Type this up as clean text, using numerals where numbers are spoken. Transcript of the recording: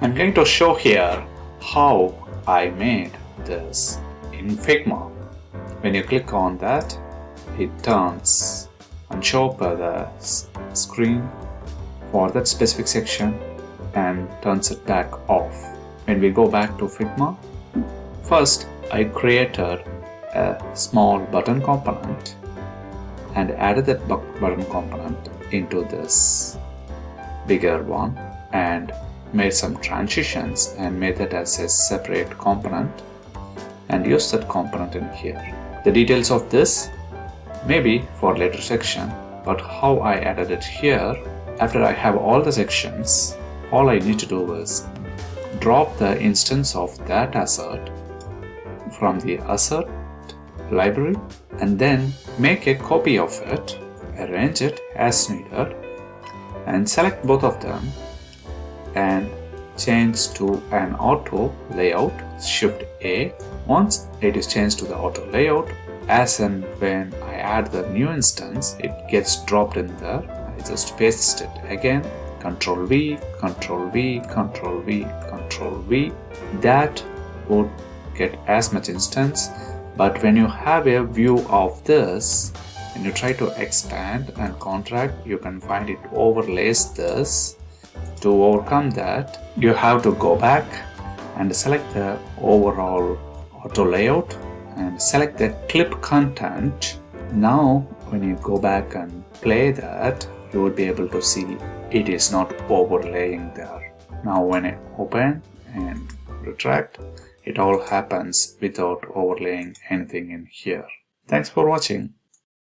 I'm going to show here how I made this in Figma. When you click on that, it turns and show up the screen for that specific section and turns it back off. When we go back to Figma, first I created a small button component and added that button component into this bigger one and made some transitions and made that as a separate component and used that component in here. The details of this may be for later section, but how I added it here, after I have all the sections, all I need to do is drop the instance of that asset from the asset library and then make a copy of it, arrange it as needed, and select both of them and change to an auto layout, Shift A. Once it is changed to the auto layout, as and when I add the new instance, it gets dropped in there. I just paste it again, Ctrl V, Ctrl V, Ctrl V, Ctrl V. That would get as much instance, but when you have a view of this, when you try to expand and contract, you can find it overlays this. To overcome that, you have to go back and select the overall auto layout and select the clip content. Now when you go back and play that, you would be able to see it is not overlaying there. Now when I open and retract, it all happens without overlaying anything in here. Thanks for watching.